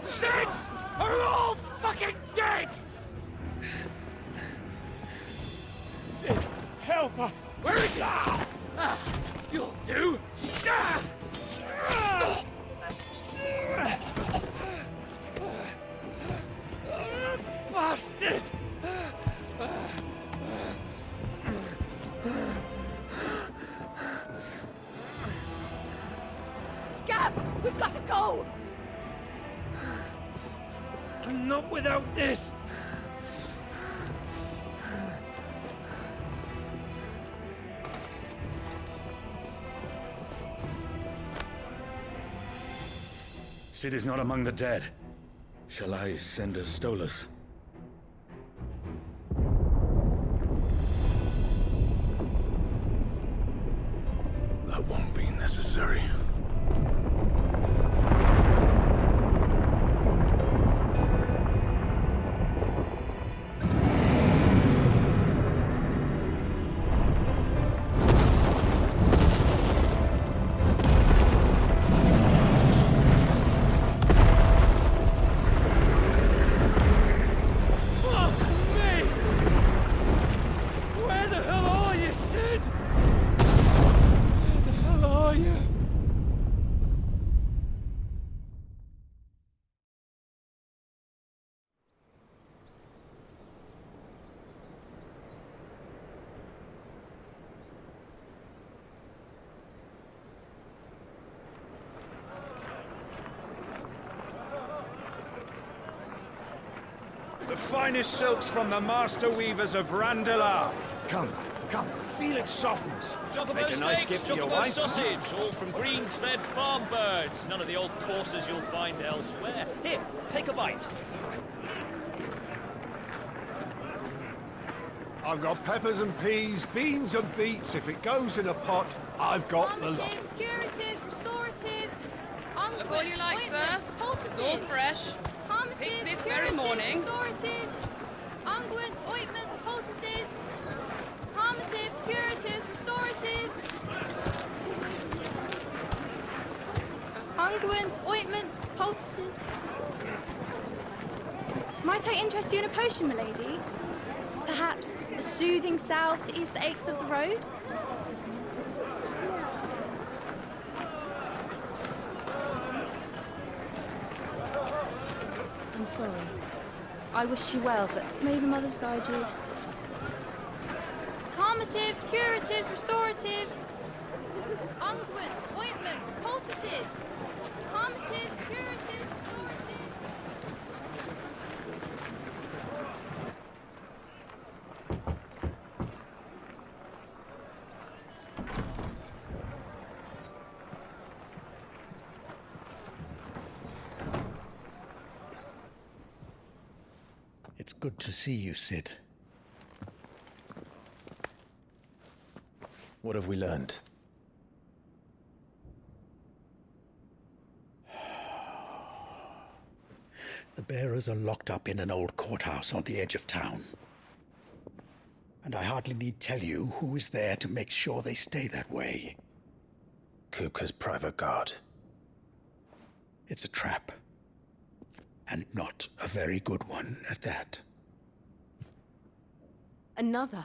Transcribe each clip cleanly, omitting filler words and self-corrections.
Sid are all fucking dead! Sid, help us! Where is he? You'll do! Bastard! Gav, we've got to go! I'm not without this! Sid is not among the dead. Shall I send a Stolas? That won't be necessary. The finest silks from the master weavers of Randalar. Come, feel its softness. Chocobo Make a nice steaks, gift for your chocobo wife. sausage, all from greens-fed farm birds. None of the old courses you'll find elsewhere. Here, take a bite. I've got peppers and peas, beans and beets. If it goes in a pot, I've got the lot. Calmatives, curatives, restoratives, Look all you like, sir. It's all fresh. Picked this very morning. Restoratives, unguents, ointments, poultices, calmatives, curatives, restoratives, unguents, ointments, poultices. Might I interest you in a potion, milady? Perhaps a soothing salve to ease the aches of the road? I'm sorry. I wish you well, but may the mothers guide you. Calmatives, curatives, restoratives, unguents, ointments, poultices. Calmatives, curatives, restoratives. It's good to see you, Sid. What have we learned? The bearers are locked up in an old courthouse on the edge of town. And I hardly need tell you who is there to make sure they stay that way. Kupka's private guard. It's a trap. And not a very good one at that. Another?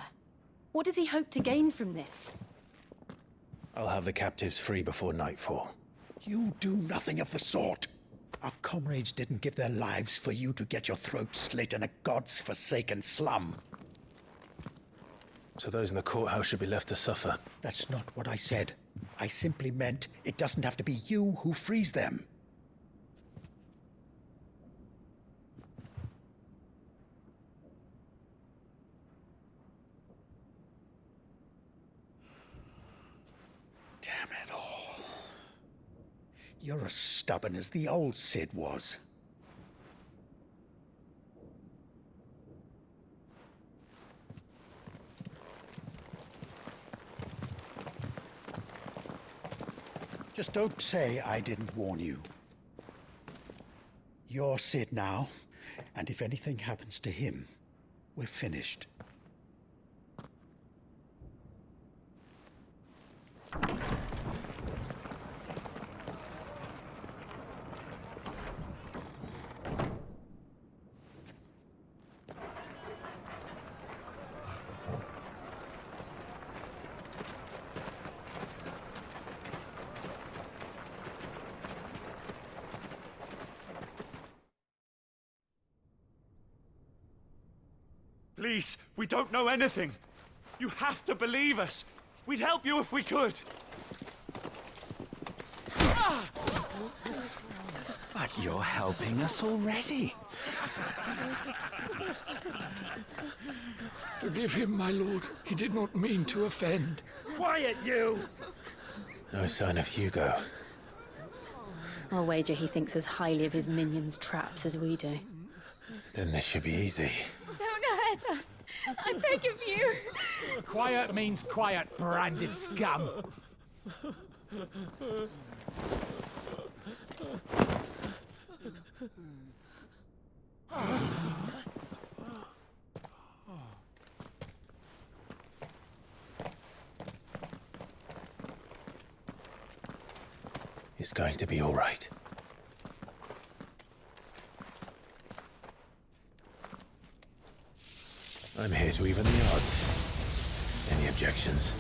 What does he hope to gain from this? I'll have the captives free before nightfall. You do nothing of the sort. Our comrades didn't give their lives for you to get your throat slit in a god's forsaken slum. So those in the courthouse should be left to suffer. That's not what I said. I simply meant it doesn't have to be you who frees them. Damn it all. You're as stubborn as the old Sid was. Just don't say I didn't warn you. You're Sid now, and if anything happens to him, we're finished. Please, we don't know anything. You have to believe us. We'd help you if we could. But you're helping us already. Forgive him, my lord. He did not mean to offend. Quiet, you! No sign of Hugo. I'll wager he thinks as highly of his minions' traps as we do. Then this should be easy. Don't hurt us. I beg of you. Quiet means quiet, branded scum. It's going to be all right. I'm here to even the odds. Any objections?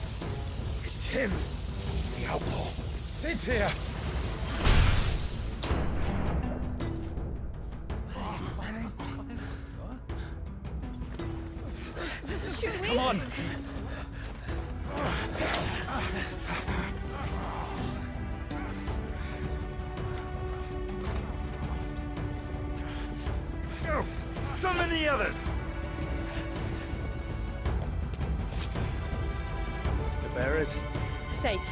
It's him, the outlaw. Sit here. Come on! Go! Summon the others! The bearers? Safe.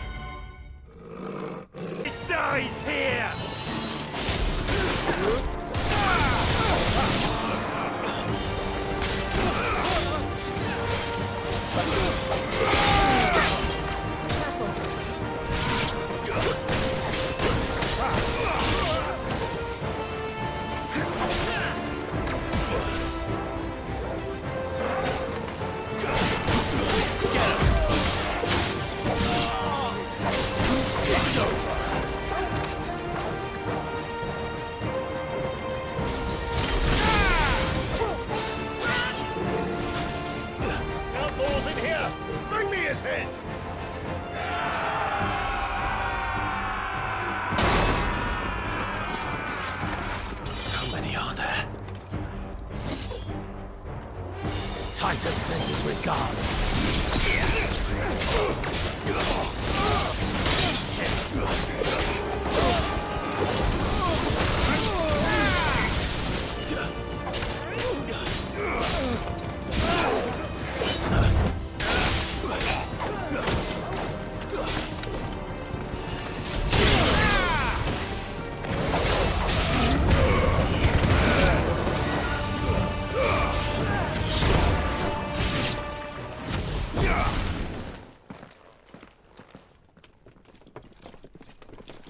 It dies here! Outlaws in here! Bring me his head! How many are there? Titan sends his regards.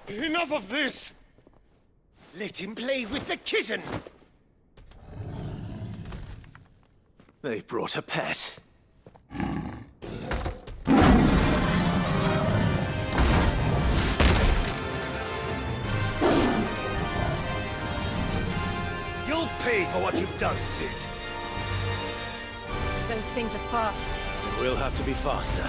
Enough of this! Let him play with the kitten! They've brought a pet. You'll pay for what you've done, Sid. Those things are fast. We'll have to be faster.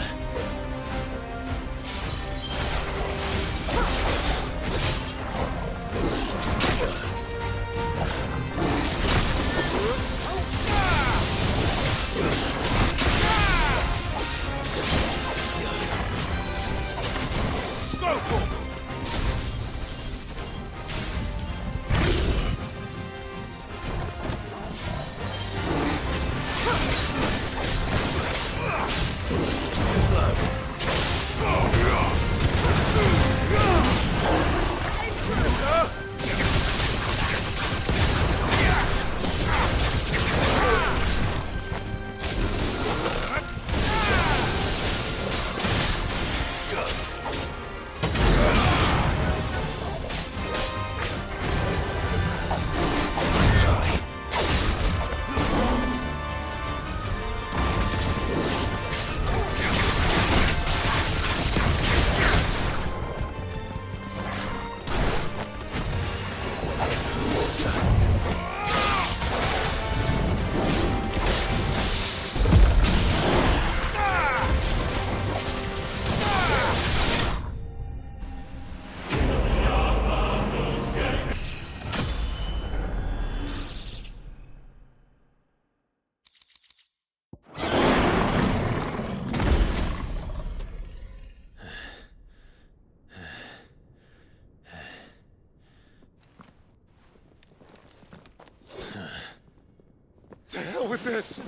Too slow. To hell with this!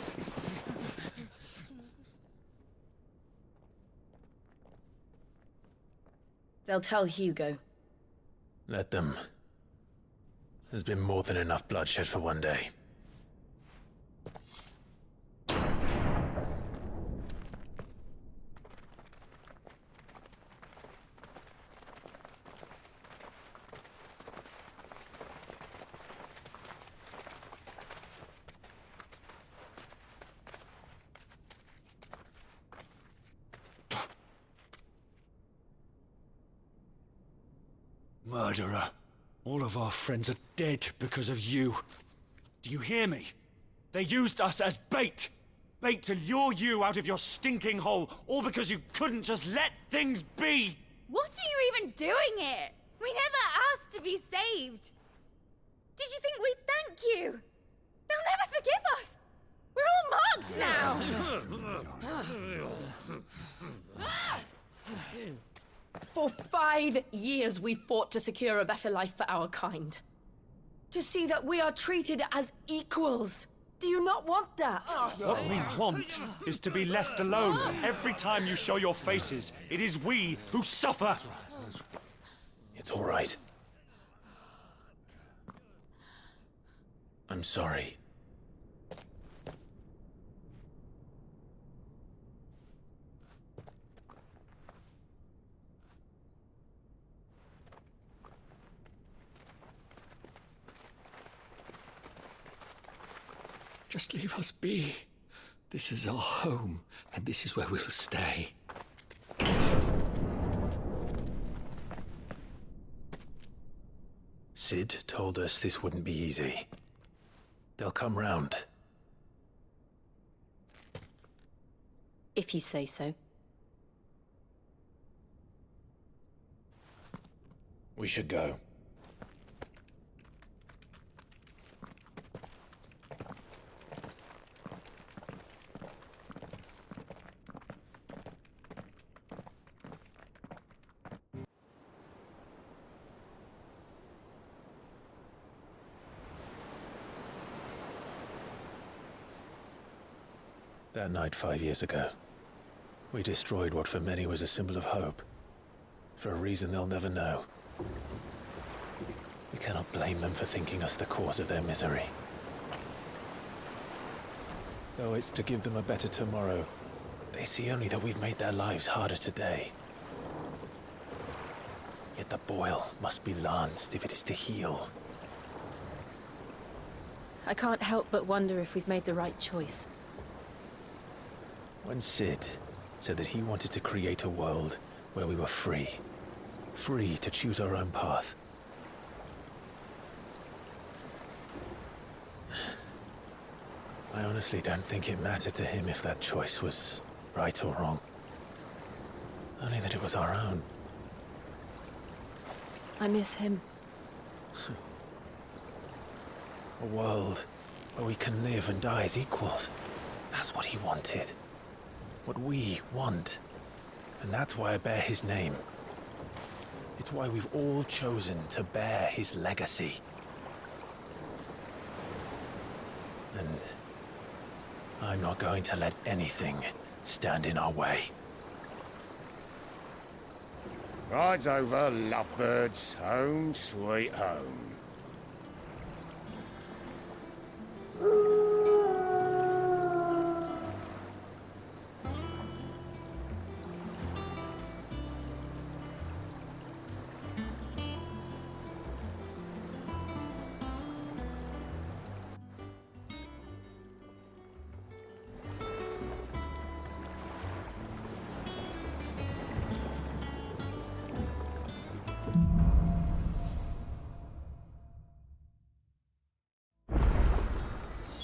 They'll tell Hugo. Let them. There's been more than enough bloodshed for one day. Murderer. All of our friends are dead because of you. Do you hear me? They used us as bait. Bait to lure you out of your stinking hole, all because you couldn't just let things be. What are you even doing here? We never asked to be saved. Did you think we'd thank you? They'll never forgive us. We're all marked now. For 5 years we fought to secure a better life for our kind. To see that we are treated as equals. Do you not want that? What we want is to be left alone. Every time you show your faces, it is we who suffer. It's all right. I'm sorry. Just leave us be. This is our home, and this is where we'll stay. Sid told us this wouldn't be easy. They'll come round. If you say so. We should go. That night 5 years ago, we destroyed what for many was a symbol of hope. For a reason they'll never know. We cannot blame them for thinking us the cause of their misery. Though it's to give them a better tomorrow, they see only that we've made their lives harder today. Yet the boil must be lanced if it is to heal. I can't help but wonder if we've made the right choice. When Sid said that he wanted to create a world where we were free. Free to choose our own path. I honestly don't think it mattered to him if that choice was right or wrong. Only that it was our own. I miss him. A world where we can live and die as equals. That's what he wanted. What we want. And that's why I bear his name. It's why we've all chosen to bear his legacy. And I'm not going to let anything stand in our way. Rides over, lovebirds. Home, sweet home.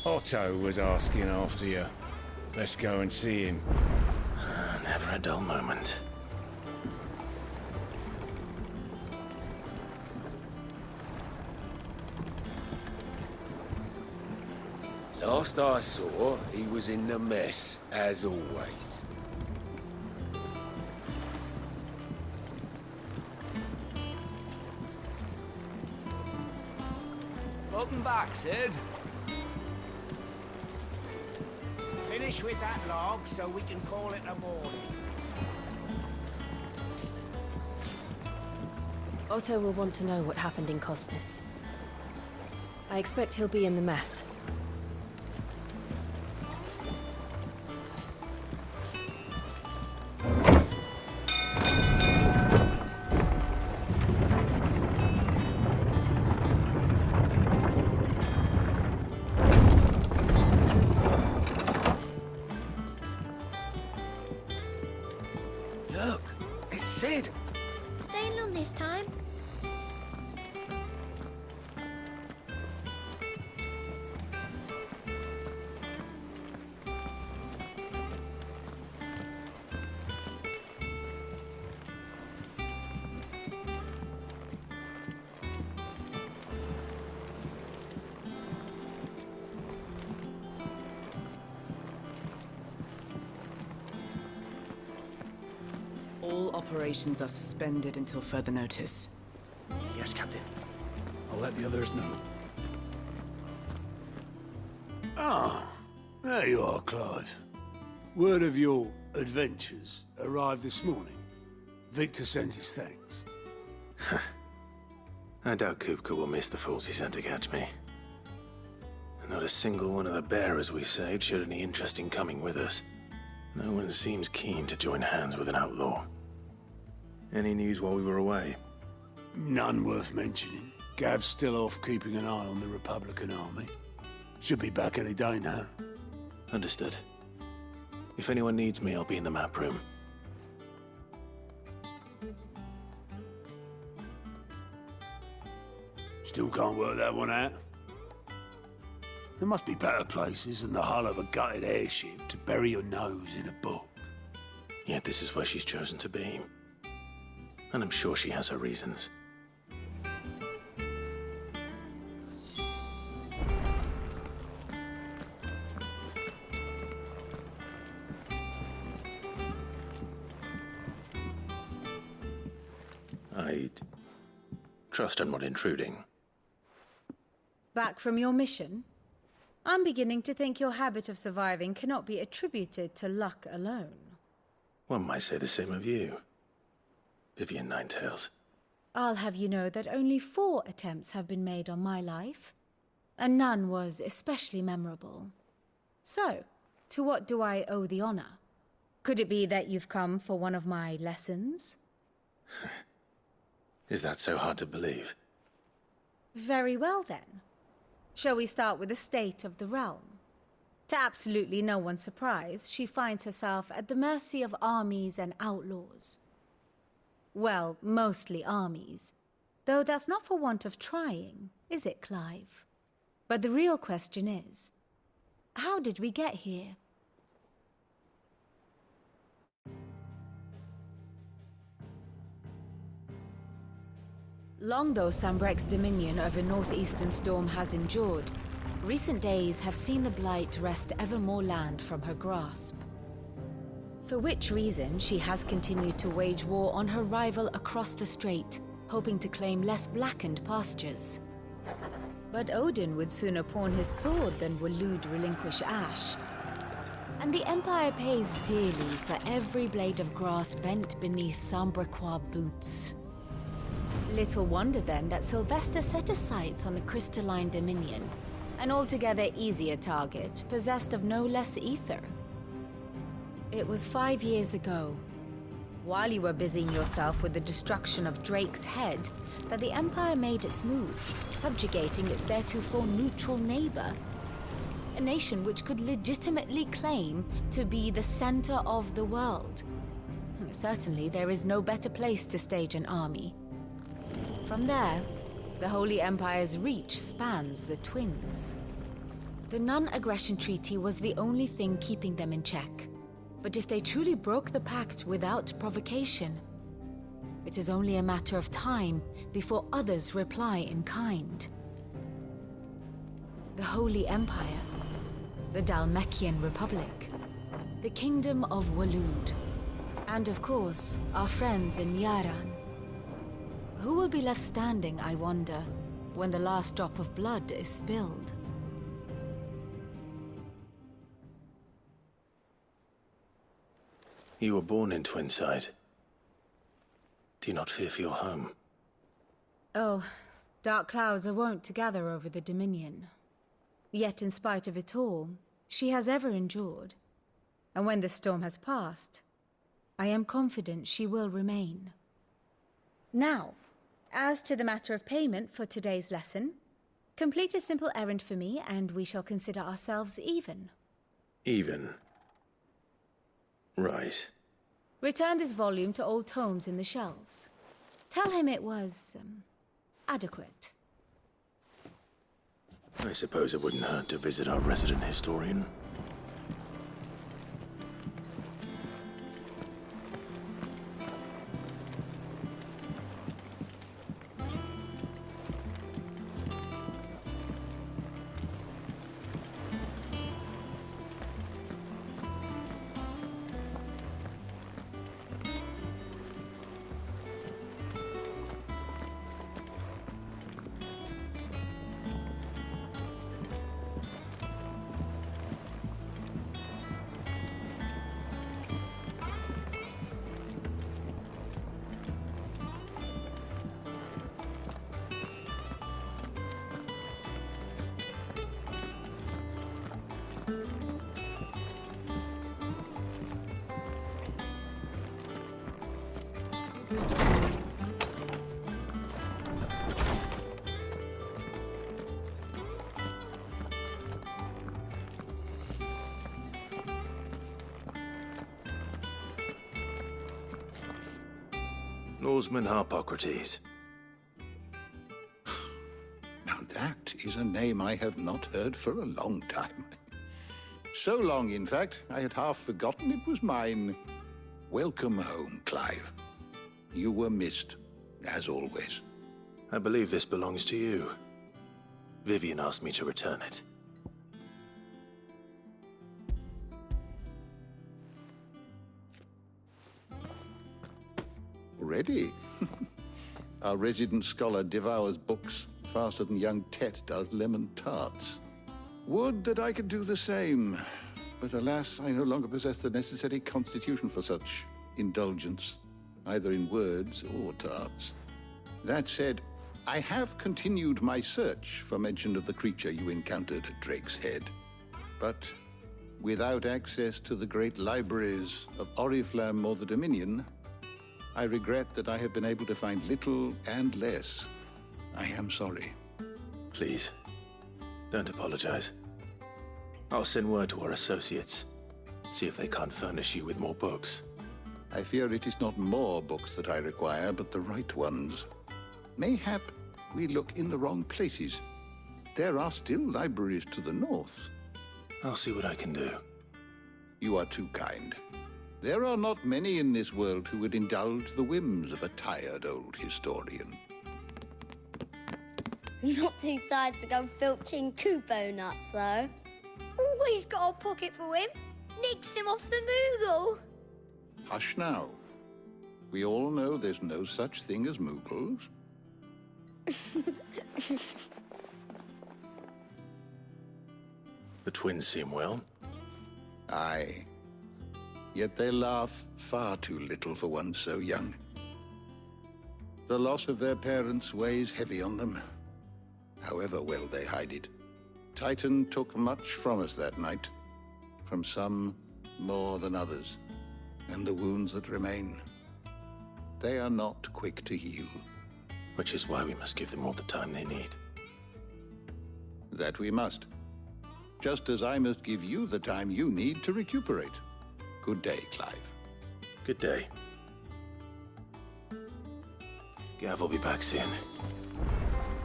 Otto was asking after you. Let's go and see him. Never a dull moment. Last I saw, he was in the mess, as always. Welcome back, Sid. Finish with that log so we can call it a morning. Otto will want to know what happened in Cosnes. I expect he'll be in the mess. Look, it's Sid. Staying long this time? All operations are suspended until further notice. Yes, Captain. I'll let the others know. Ah, there you are, Clive. Word of your adventures arrived this morning. Victor sent his thanks. I doubt Kupka will miss the fools he sent to catch me. And not a single one of the bearers we saved showed any interest in coming with us. No one seems keen to join hands with an outlaw. Any news while we were away? None worth mentioning. Gav's still off keeping an eye on the Republican army. Should be back any day now. Understood. If anyone needs me, I'll be in the map room. Still can't work that one out. There must be better places than the hull of a gutted airship to bury your nose in a book. Yet this is where she's chosen to be. And I'm sure she has her reasons. I'd trust I'm not intruding. Back from your mission? I'm beginning to think your habit of surviving cannot be attributed to luck alone. One might say the same of you, Vivian Ninetails. I'll have you know that only 4 attempts have been made on my life, and none was especially memorable. So, to what do I owe the honor? Could it be that you've come for one of my lessons? Is that so hard to believe? Very well then. Shall we start with the state of the realm? To absolutely no one's surprise, she finds herself at the mercy of armies and outlaws. Well, mostly armies. Though that's not for want of trying, is it, Clive? But the real question is, how did we get here? Long though Sambrek's dominion over northeastern Storm has endured, recent days have seen the Blight wrest ever more land from her grasp. For which reason she has continued to wage war on her rival across the strait, hoping to claim less blackened pastures. But Odin would sooner pawn his sword than Waloed relinquish Ash. And the Empire pays dearly for every blade of grass bent beneath Sambrequois boots. Little wonder then that Sylvester set his sights on the crystalline dominion, an altogether easier target, possessed of no less ether. It was 5 years ago, while you were busying yourself with the destruction of Drake's head, that the Empire made its move, subjugating its theretofore neutral neighbor. A nation which could legitimately claim to be the center of the world. Certainly, there is no better place to stage an army. From there, the Holy Empire's reach spans the Twins. The non-aggression treaty was the only thing keeping them in check. But if they truly broke the pact without provocation, it is only a matter of time before others reply in kind. The Holy Empire, the Dhalmekian Republic, the Kingdom of Waloed, and of course, our friends in Yaran. Who will be left standing, I wonder, when the last drop of blood is spilled? You were born in Twinside. Do you not fear for your home? Oh, dark clouds are wont to gather over the Dominion. Yet in spite of it all, she has ever endured. And when the storm has passed, I am confident she will remain. Now, as to the matter of payment for today's lesson, complete a simple errand for me and we shall consider ourselves even. Even? Right. Return this volume to old tomes in the shelves. Tell him it was, adequate. I suppose it wouldn't hurt to visit our resident historian. Norseman Harpocrates. Now that is a name I have not heard for a long time. So long, in fact, I had half forgotten it was mine. Welcome home, Clive. You were missed, as always. I believe this belongs to you. Vivian asked me to return it. Already? Our resident scholar devours books faster than young Tet does lemon tarts. Would that I could do the same. But alas, I no longer possess the necessary constitution for such indulgence, either in words or tarts. That said, I have continued my search for mention of the creature you encountered at Drake's Head. But without access to the great libraries of Oriflamme or the Dominion, I regret that I have been able to find little and less. I am sorry. Please, don't apologize. I'll send word to our associates. See if they can't furnish you with more books. I fear it is not more books that I require, but the right ones. Mayhap we look in the wrong places. There are still libraries to the north. I'll see what I can do. You are too kind. There are not many in this world who would indulge the whims of a tired old historian. Not too tired to go filching Kupo nuts, though. Always got a pocket for him. Nicks him off the Moogle. Hush now. We all know there's no such thing as Moogles. The twins seem well. Aye. Yet they laugh far too little for one so young. The loss of their parents weighs heavy on them, however well they hide it. Titan took much from us that night, from some more than others, and the wounds that remain, they are not quick to heal. Which is why we must give them all the time they need. That we must. Just as I must give you the time you need to recuperate. Good day, Clive. Good day. Gav will be back soon.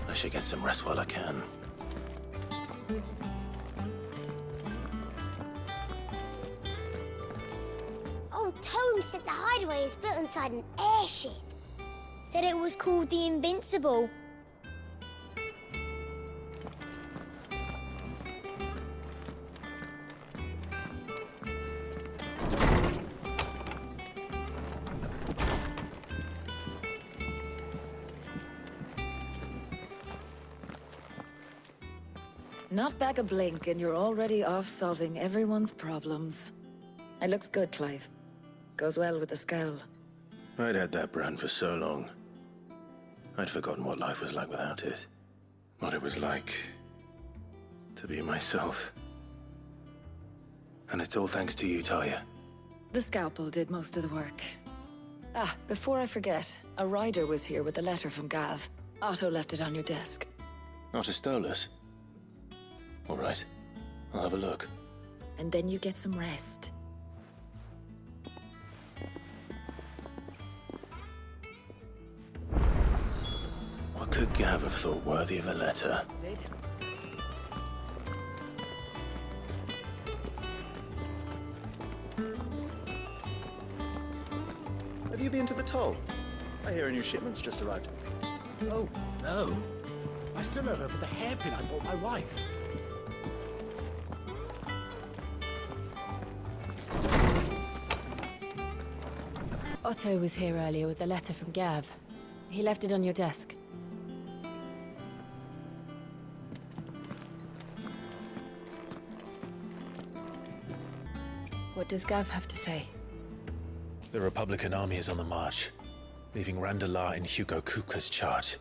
I should get some rest while I can. Old Tome said the hideaway is built inside an airship. Said it was called the Invincible. Not back a blink and you're already off solving everyone's problems. It looks good, Clive. Goes well with the scowl. I'd had that brand for so long. I'd forgotten what life was like without it. What it was like to be myself. And it's all thanks to you, Talia. The scalpel did most of the work. Ah, before I forget, a rider was here with a letter from Gav. Otto left it on your desk. Otto stole us. All right, I'll have a look. And then you get some rest. What could Gav have thought worthy of a letter? Sid? Have you been to the toll? I hear a new shipment's just arrived. Oh, no. I still owe her for the hairpin I bought my wife. Otto was here earlier with a letter from Gav. He left it on your desk. What does Gav have to say? The Republican army is on the march, leaving Randalar in Hugo Kuka's charge.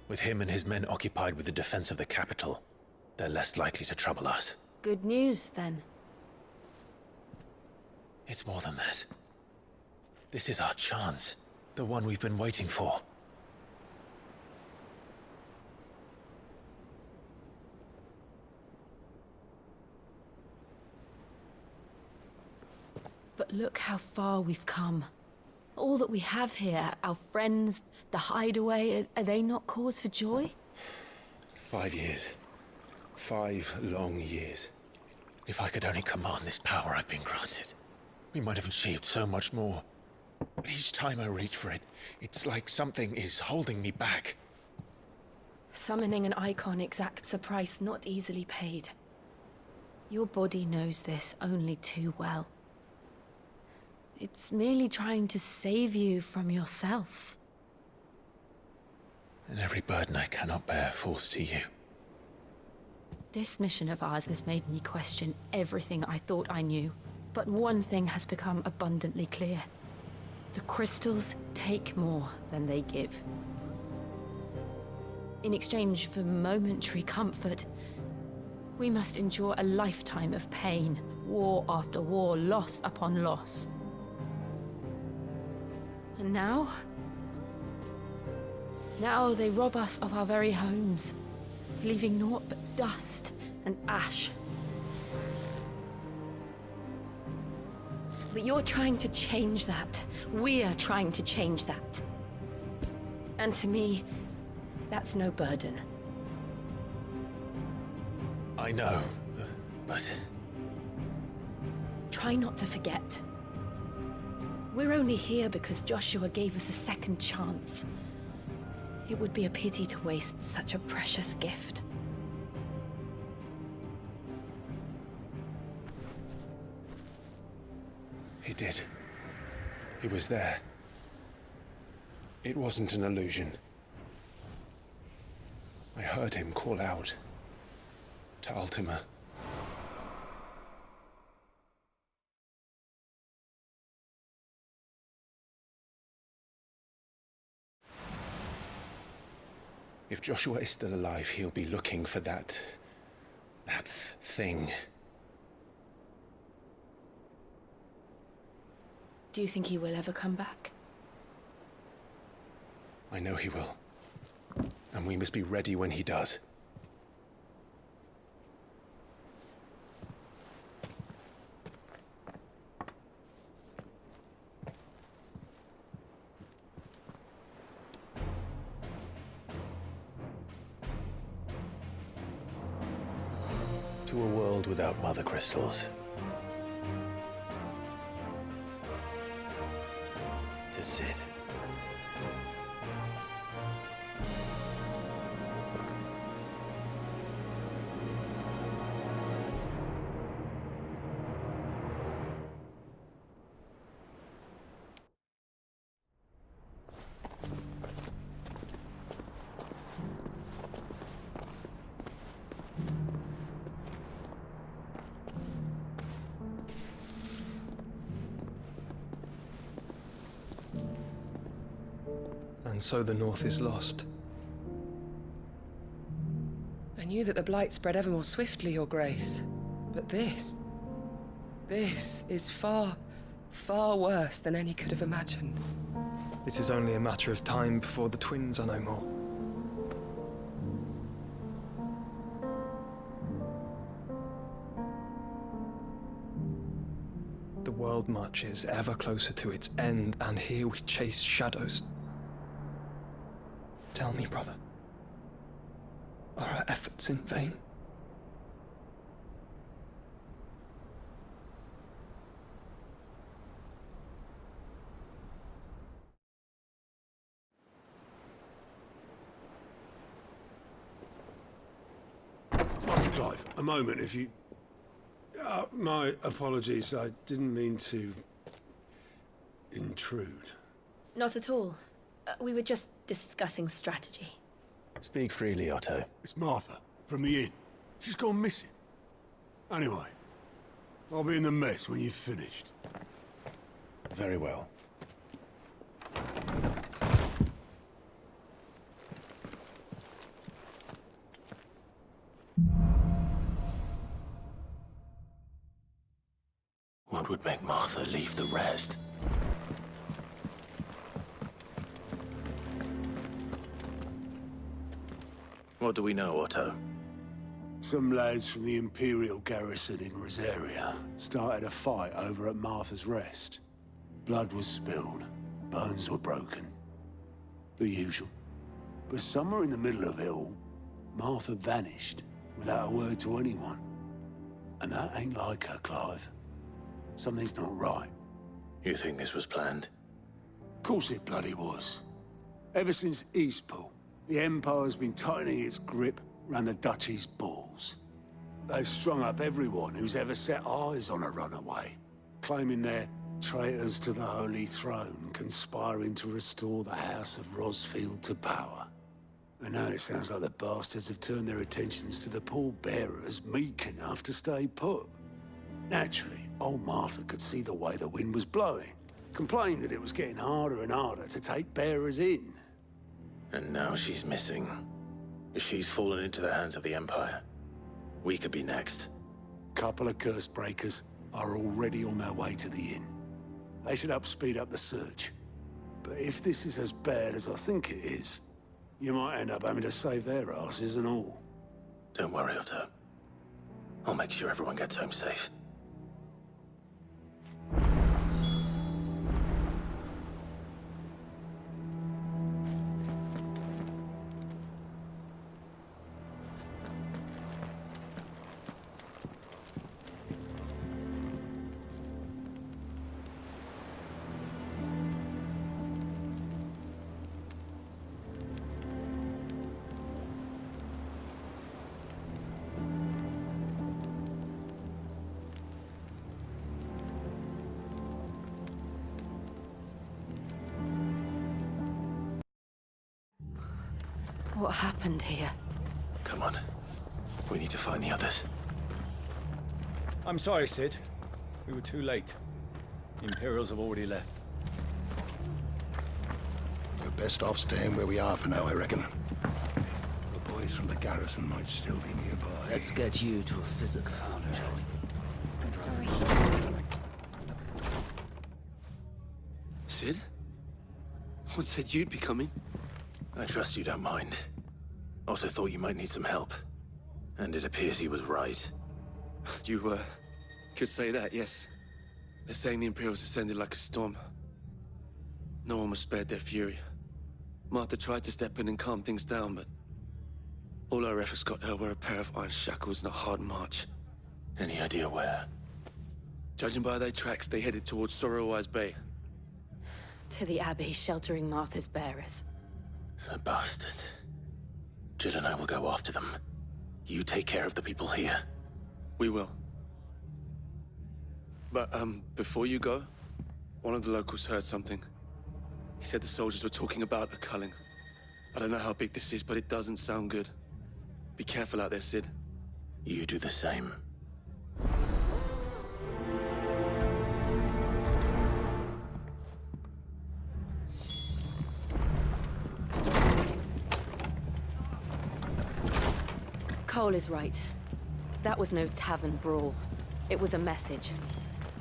With him and his men occupied with the defense of the capital, they're less likely to trouble us. Good news, then. It's more than that. This is our chance, the one we've been waiting for. But look how far we've come. All that we have here, our friends, the hideaway, are they not cause for joy? 5 years. 5 long years. If I could only command this power I've been granted, we might have achieved so much more. But each time I reach for it, it's like something is holding me back. Summoning an icon exacts a price not easily paid. Your body knows this only too well. It's merely trying to save you from yourself. And every burden I cannot bear falls to you. This mission of ours has made me question everything I thought I knew. But one thing has become abundantly clear. The crystals take more than they give. In exchange for momentary comfort, we must endure a lifetime of pain, war after war, loss upon loss. And now they rob us of our very homes, leaving naught but dust and ash. But you're trying to change that. We're trying to change that. And to me, that's no burden. I know, but... Try not to forget. We're only here because Joshua gave us a second chance. It would be a pity to waste such a precious gift. He did. He was there. It wasn't an illusion. I heard him call out to Ultima. If Joshua is still alive, he'll be looking for that thing. Do you think he will ever come back? I know he will. And we must be ready when he does. To a world without mother crystals. To Sid. and so the North is lost. I knew that the Blight spread ever more swiftly, Your Grace. But this is far, far worse than any could have imagined. It is only a matter of time before the twins are no more. The world marches ever closer to its end, and here we chase shadows. Tell me, brother, are our efforts in vain? Master Clive, a moment, if you... my apologies, I didn't mean to... intrude. Not at all. We were just discussing strategy. Speak freely, Otto. It's Martha, from the inn. She's gone missing. Anyway, I'll be in the mess when you've finished. Very well. What would make Martha leave the rest? What do we know, Otto? Some lads from the Imperial garrison in Rosaria started a fight over at Martha's Rest. Blood was spilled, bones were broken. The usual. But somewhere in the middle of it all, Martha vanished without a word to anyone. And that ain't like her, Clive. Something's not right. You think this was planned? Of course it bloody was. Ever since Eastpool, the Empire's been tightening its grip round the Duchy's balls. They've strung up everyone who's ever set eyes on a runaway, claiming they're traitors to the Holy Throne, conspiring to restore the House of Rosfield to power. And now it sounds like the bastards have turned their attentions to the pallbearers meek enough to stay put. Naturally, old Martha could see the way the wind was blowing, complained that it was getting harder and harder to take bearers in. And now she's missing. If she's fallen into the hands of the Empire, we could be next. Couple of curse breakers are already on their way to the inn. They should help speed up the search. But if this is as bad as I think it is, you might end up having to save their asses and all. Don't worry, Otto. I'll make sure everyone gets home safe. What happened here? Come on. We need to find the others. I'm sorry, Sid. We were too late. The Imperials have already left. We're best off staying where we are for now, I reckon. The boys from the garrison might still be nearby. Let's get you to a physical, shall we? I'm sorry. Sid? What said you'd be coming? I trust you don't mind. Also thought you might need some help. And it appears he was right. You, could say that, yes. They're saying the Imperials ascended like a storm. No one was spared their fury. Martha tried to step in and calm things down, but all our efforts got her were a pair of iron shackles and a hard march. Any idea where? Judging by their tracks, they headed towards Sorrowwise Bay. To the Abbey, sheltering Martha's bearers. The bastards. Jill and I will go after them. You take care of the people here. We will. But, before you go, one of the locals heard something. He said the soldiers were talking about a culling. I don't know how big this is, but it doesn't sound good. Be careful out there, Sid. You do the same. Cole is right. That was no tavern brawl. It was a message.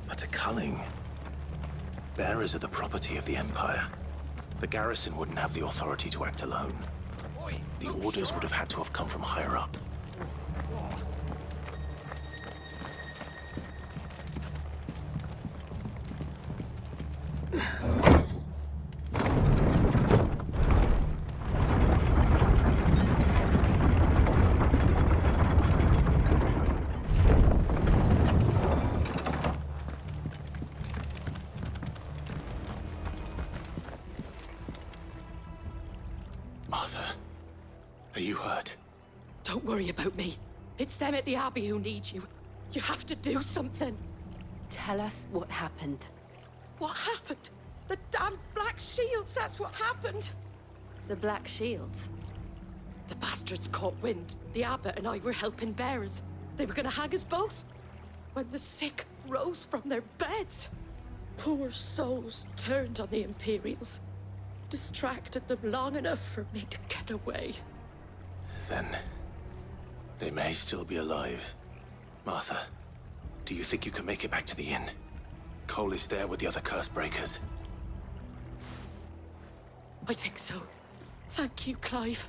But a culling. Bearers are the property of the Empire. The garrison wouldn't have the authority to act alone. The orders would have had to have come from higher up. Martha, are you hurt? Don't worry about me. It's them at the Abbey who need you. You have to do something. Tell us what happened. What happened? The damn Black Shields, that's what happened. The Black Shields? The bastards caught wind. The abbot and I were helping bearers. They were gonna hang us both. When the sick rose from their beds, poor souls turned on the Imperials. Distracted them long enough for me to get away. Then they may still be alive. Martha, do you think you can make it back to the inn? Cole is there with the other curse breakers. I think so. Thank you, Clive.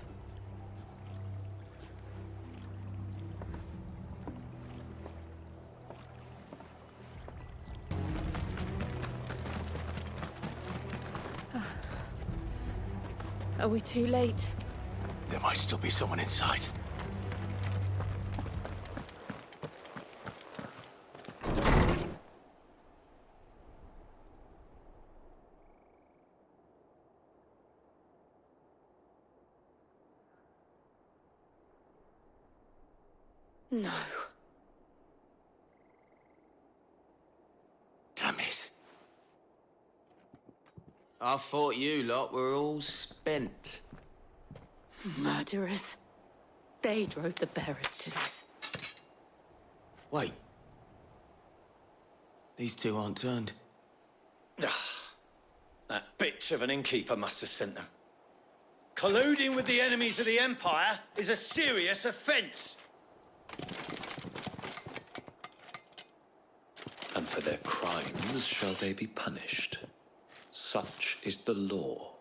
Are we too late? There might still be someone inside. No. Damn it. I thought you lot were all spent. Murderers. They drove the bearers to this. Wait. These two aren't turned. That bitch of an innkeeper must have sent them. Colluding with the enemies of the Empire is a serious offense. And for their crimes shall they be punished. Such is the law.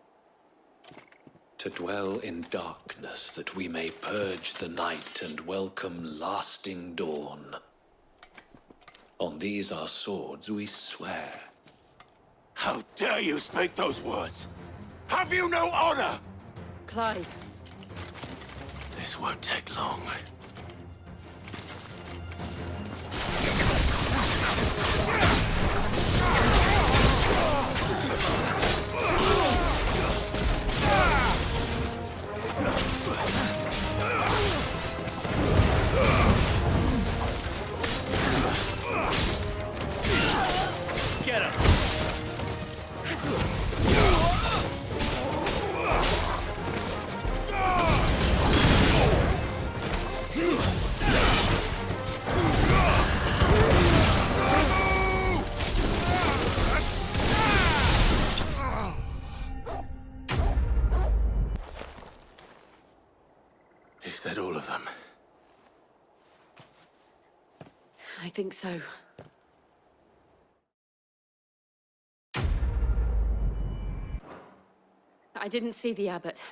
To dwell in darkness that we may purge the night and welcome lasting dawn. On these our swords we swear. How dare you speak those words? Have you no honor? Clive. This won't take long. Get him! Is that all of them? I think so. I didn't see the abbot.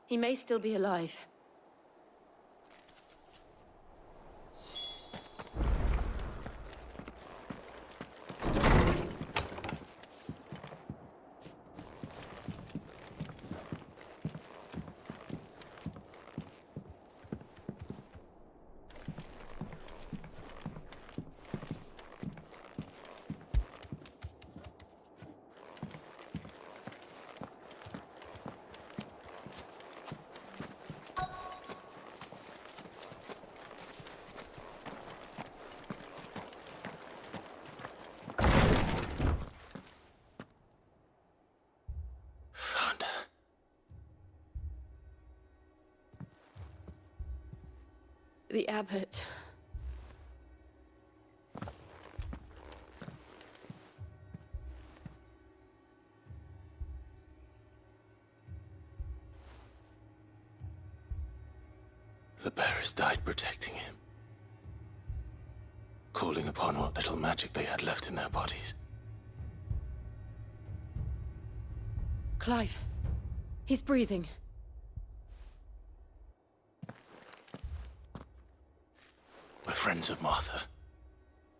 He may still be alive. The abbot. The bearers died protecting him, calling upon what little magic they had left in their bodies. Clive, he's breathing. We're friends of Martha.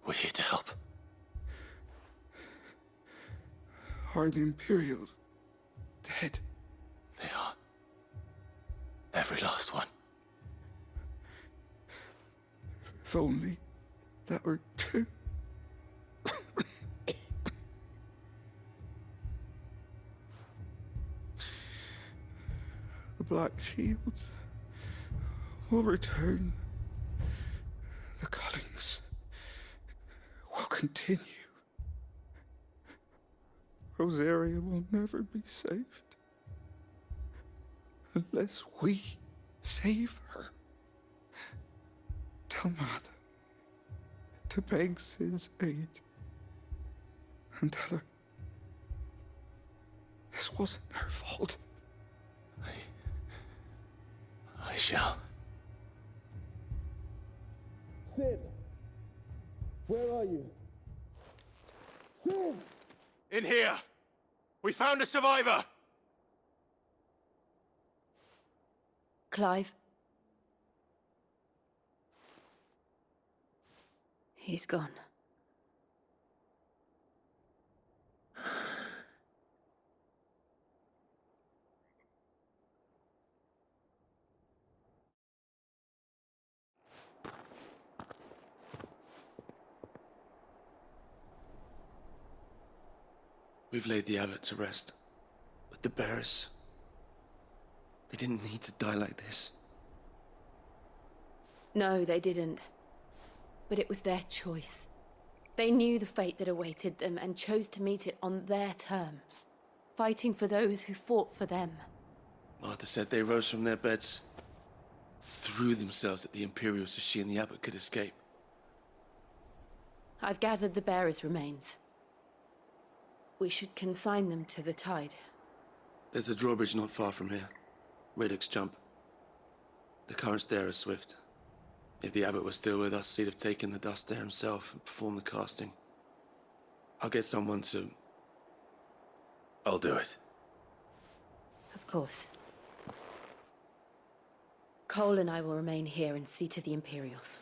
We're here to help. Are the Imperials dead? They are. Every last one. If only that were true. The Black Shields will return. The cullings will continue. Rosaria will never be saved unless we save her. Tell Martha to beg Sid's aid and tell her this wasn't her fault. I shall. Sid! Where are you? Sid! In here! We found a survivor! Clive. He's gone. We've laid the abbot to rest. But the bearers... they didn't need to die like this. No, they didn't. But it was their choice. They knew the fate that awaited them and chose to meet it on their terms, fighting for those who fought for them. Martha said they rose from their beds, threw themselves at the Imperials so she and the abbot could escape. I've gathered the bearers' remains. We should consign them to the tide. There's a drawbridge not far from here. Radix Jump. The currents there are swift. If the abbot was still with us, he'd have taken the dust there himself and performed the casting. I'll get someone to... I'll do it. Of course. Cole and I will remain here and see to the Imperials.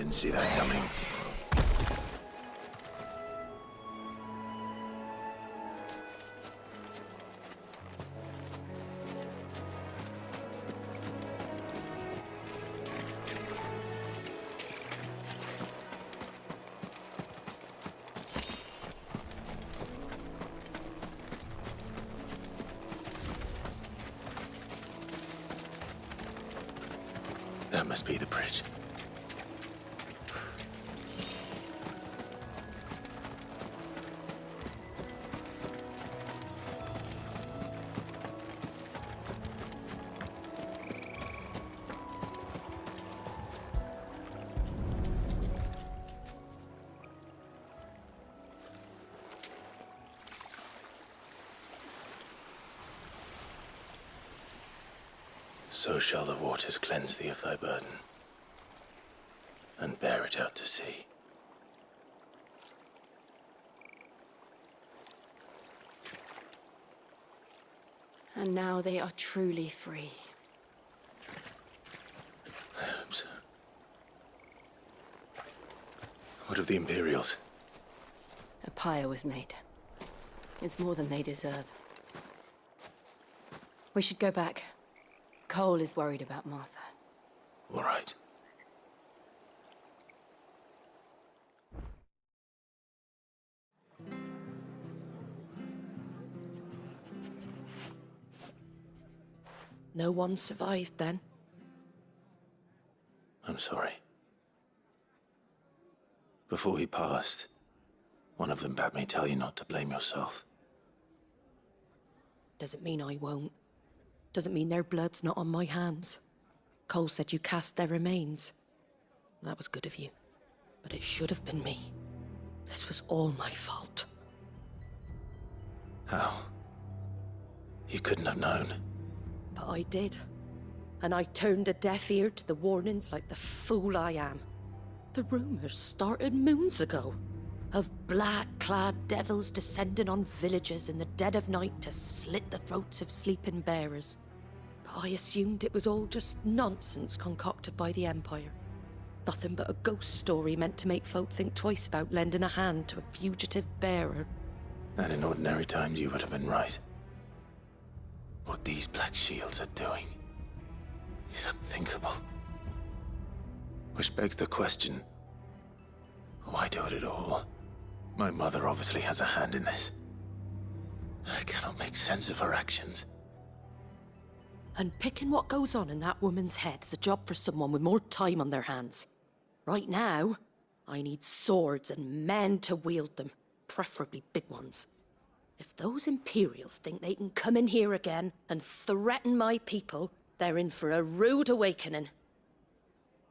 didn't see that coming. That must be the bridge. So shall the waters cleanse thee of thy burden, and bear it out to sea. And now they are truly free. I hope so. What of the Imperials? A pyre was made. It's more than they deserve. We should go back. Cole is worried about Martha. All right. No one survived then? I'm sorry. Before he passed, one of them bade me tell you not to blame yourself. Doesn't mean I won't. Doesn't mean their blood's not on my hands. Cole said you cast their remains. That was good of you. But it should have been me. This was all my fault. How? You couldn't have known. But I did. And I turned a deaf ear to the warnings like the fool I am. The rumors started moons ago. Of black-clad devils descending on villages in the dead of night to slit the throats of sleeping bearers. But I assumed it was all just nonsense concocted by the Empire. Nothing but a ghost story meant to make folk think twice about lending a hand to a fugitive bearer. And in ordinary times you would have been right. What these Black Shields are doing is unthinkable. Which begs the question, why do it at all? My mother obviously has a hand in this. I cannot make sense of her actions. And picking what goes on in that woman's head is a job for someone with more time on their hands. Right now, I need swords and men to wield them, preferably big ones. If those Imperials think they can come in here again and threaten my people, they're in for a rude awakening.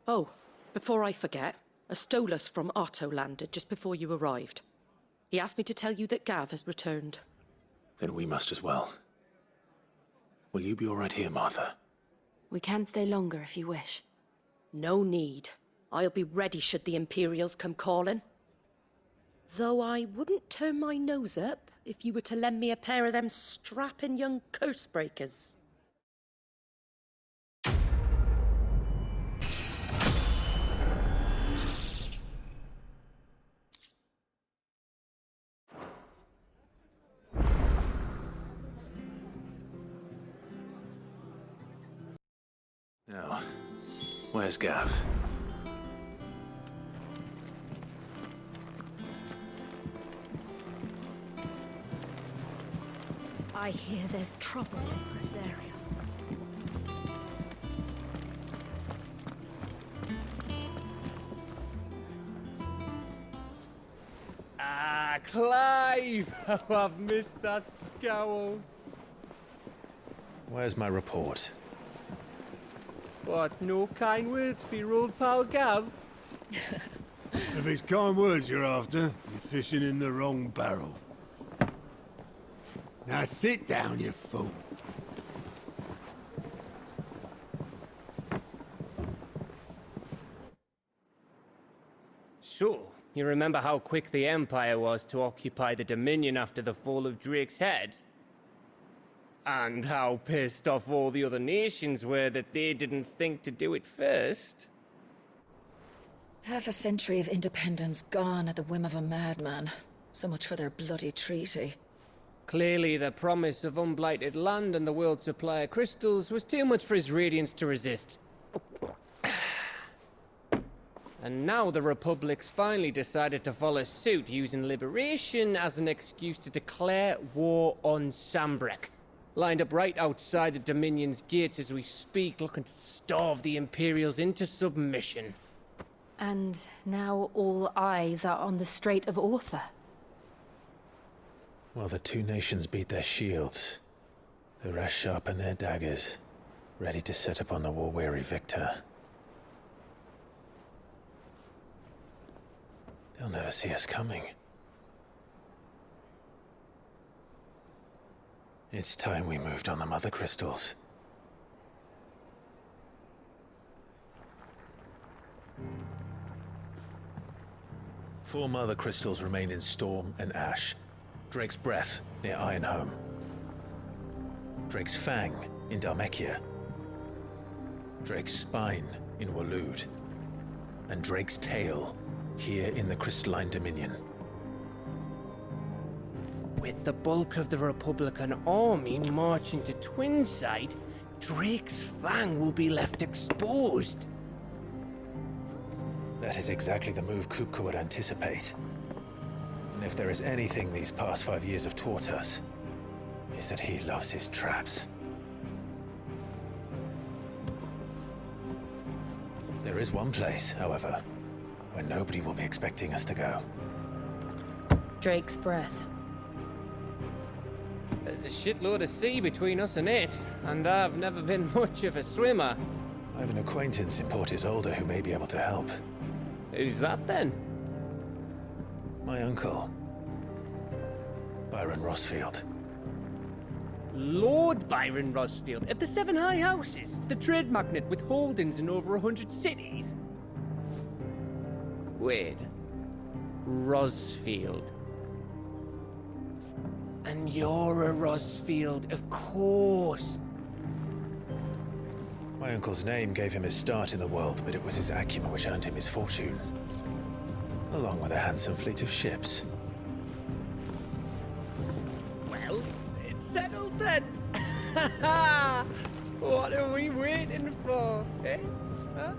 Oh, before I forget, a Stolas from Otto landed just before you arrived. He asked me to tell you that Gav has returned. Then we must as well. Will you be all right here, Martha? We can stay longer if you wish. No need. I'll be ready should the Imperials come calling. Though I wouldn't turn my nose up if you were to lend me a pair of them strapping young curse breakers. Now, where's Gav? I hear there's trouble in this area. Ah, Clive! Oh, I've missed that scowl. Where's my report? What, no kind words for your old pal Gav? If it's kind words you're after, you're fishing in the wrong barrel. Now sit down, you fool. So, you remember how quick the Empire was to occupy the Dominion after the fall of Drake's head? And how pissed off all the other nations were that they didn't think to do it first? Half a century of independence gone at the whim of a madman. So much for their bloody treaty. Clearly, the promise of unblighted land and the world's supply of crystals was too much for his radiance to resist. And now the Republic's finally decided to follow suit, using liberation as an excuse to declare war on Sambrek. Lined up right outside the Dominion's gates as we speak, looking to starve the Imperials into submission. And now all eyes are on the Strait of Author. While the two nations beat their shields, the rest sharpen their daggers, ready to set upon the war-weary victor. They'll never see us coming. It's time we moved on the Mother Crystals. Four Mother Crystals remain in Storm and Ash. Drake's Breath near Ironhome. Drake's Fang in Dhalmekia. Drake's Spine in Waloed. And Drake's Tail here in the Crystalline Dominion. With the bulk of the Republican army marching to Twinside, Drake's Fang will be left exposed. That is exactly the move Kupka would anticipate. And if there is anything these past 5 years have taught us, is that he loves his traps. There is one place, however, where nobody will be expecting us to go. Drake's Breath. There's a shitload of sea between us and it, and I've never been much of a swimmer. I have an acquaintance in Port Isolde who may be able to help. Who's that then? My uncle, Byron Rosfield. Lord Byron Rosfield of the Seven High Houses, the trade magnate with holdings in over 100 cities. Wait, Rosfield. And you're a Rosfield, of course. My uncle's name gave him his start in the world, but it was his acumen which earned him his fortune. Along with a handsome fleet of ships. Well, it's settled then. What are we waiting for, eh? Huh?